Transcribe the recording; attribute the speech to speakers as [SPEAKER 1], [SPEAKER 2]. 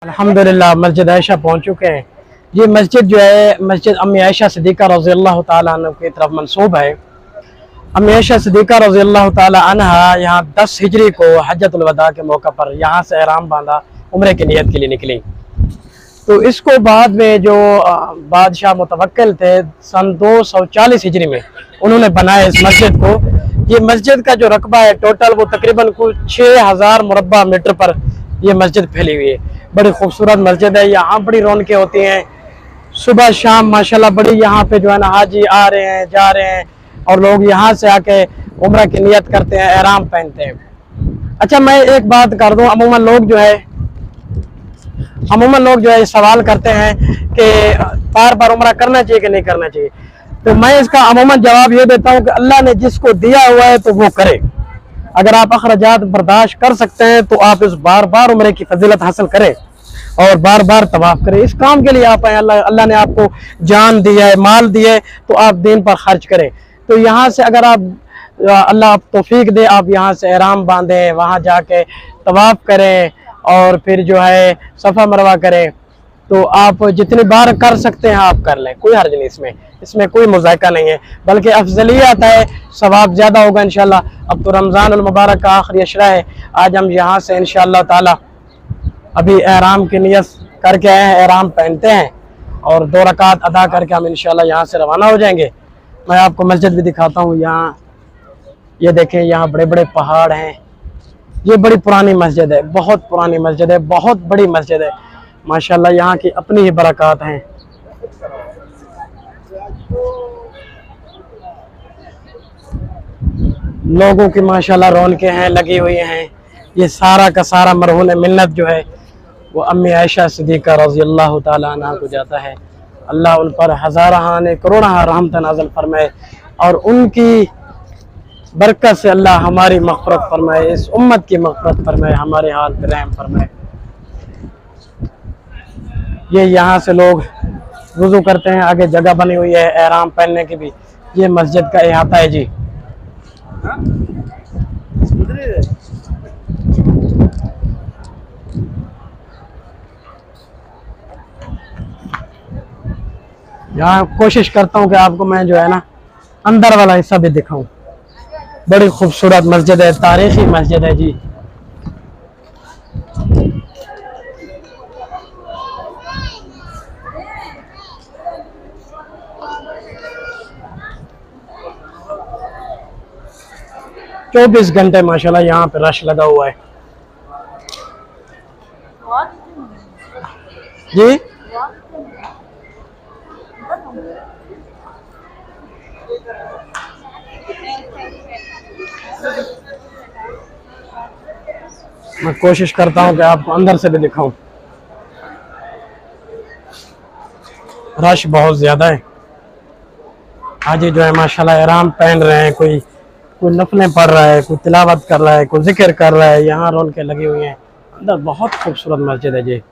[SPEAKER 1] अल्हम्दुलिल्लाह मस्जिद आयशा पहुंच चुके हैं। ये मस्जिद जो है मस्जिद अम्मी आयशा सिद्दीक़ा रज़ी अल्लाह ताला अन्हा की तरफ मंसूब है। अम्मी आयशा सिद्दीक़ा रज़ी अल्लाह ताला अन्हा यहाँ 10 हिजरी को हज्जतुल वदा के मौका पर यहाँ से एहराम बांधा, उम्रे की नियत के लिए निकली। तो इसको बाद में जो बादशाह मुतवक्किल थे सन 240 हिजरी में उन्होंने बनाया इस मस्जिद को। ये मस्जिद का जो रकबा है टोटल वो तकरीबन कुछ 6000 मुरब्बा मीटर पर ये मस्जिद फैली हुई है। बड़ी खूबसूरत मस्जिद है। यहाँ बड़ी रौनकें होती हैं सुबह शाम माशाल्लाह। बड़ी यहाँ पे जो है ना हाजी आ रहे हैं जा रहे हैं और लोग यहाँ से आके उम्रा की नियत करते हैं, एहराम पहनते हैं। अच्छा मैं एक बात कर दूं, अमूमन लोग जो है सवाल करते हैं कि बार बार उम्रा करना चाहिए कि नहीं करना चाहिए। तो मैं इसका अमूमन जवाब ये देता हूँ कि अल्लाह ने जिसको दिया हुआ है तो वो करे। अगर आप अखराजात बर्दाश्त कर सकते हैं तो आप इस बार बार उम्रे की फजीलत हासिल करें और बार बार तवाफ करें। इस काम के लिए आप अल्लाह ने आपको जान दिया है, माल दिया है, तो आप दीन पर खर्च करें। तो यहाँ से अगर आप अल्लाह तौफीक दे आप यहाँ से एहराम बांधें, वहाँ जाके तवाफ करें और फिर जो है सफ़ा मरवा करें। तो आप जितनी बार कर सकते हैं आप कर लें, कोई हर्ज नहीं इसमें कोई मुज़ायका नहीं है, बल्कि अफजलियत है, सवाब ज़्यादा होगा इंशाल्लाह। अब तो रमज़ान उल मुबारक का आखिरी अशरा है। आज हम यहाँ से इंशाल्लाह ताला अभी एहराम की नियत करके आए हैं, एहराम पहनते हैं और 2 रकात अदा करके हम इंशाल्लाह यहाँ से रवाना हो जाएंगे। मैं आपको मस्जिद भी दिखाता हूँ। यहाँ ये देखें, यहाँ बड़े बड़े पहाड़ हैं। ये बड़ी पुरानी मस्जिद है, बहुत पुरानी मस्जिद है, बहुत बड़ी मस्जिद है माशाल्लाह। यहाँ की अपनी ही बरक़ात हैं। लोगों की माशाल्लाह रौनकें हैं लगी हुई हैं। ये सारा का सारा मरहून मिन्नत जो है वो अम्मी आयशा सिद्दीक़ा रज़ी अल्लाह ताला अन्हा को जाता है। अल्लाह उन पर हज़ाराहाने करोड़ां रहमत नाज़िल फरमाए और उनकी बरकत से अल्लाह हमारी मग़फ़िरत फरमाए, इस उम्मत की मग़फ़िरत फरमाए, हमारे हाल पे रहम फरमाए। ये यहाँ से लोग वुज़ू करते हैं, आगे जगह बनी हुई है एहराम पहनने की भी। ये मस्जिद का अहाता है जी। यहाँ कोशिश करता हूँ कि आपको मैं जो है ना अंदर वाला हिस्सा भी दिखाऊं। बड़ी खूबसूरत मस्जिद है, तारीखी मस्जिद है जी। चौबीस घंटे माशाल्लाह यहाँ पे रश लगा हुआ है जी। मैं कोशिश करता हूँ कि आपको अंदर से भी दिखाऊं। रश बहुत ज्यादा है। हाजी जो है माशाल्लाह एहराम पहन रहे हैं, कोई नफलें पढ़ रहा है, कोई तिलावत कर रहा है, कोई जिक्र कर रहा है। यहाँ रौनकें लगी हुई हैं। अंदर बहुत खूबसूरत मस्जिद है जी।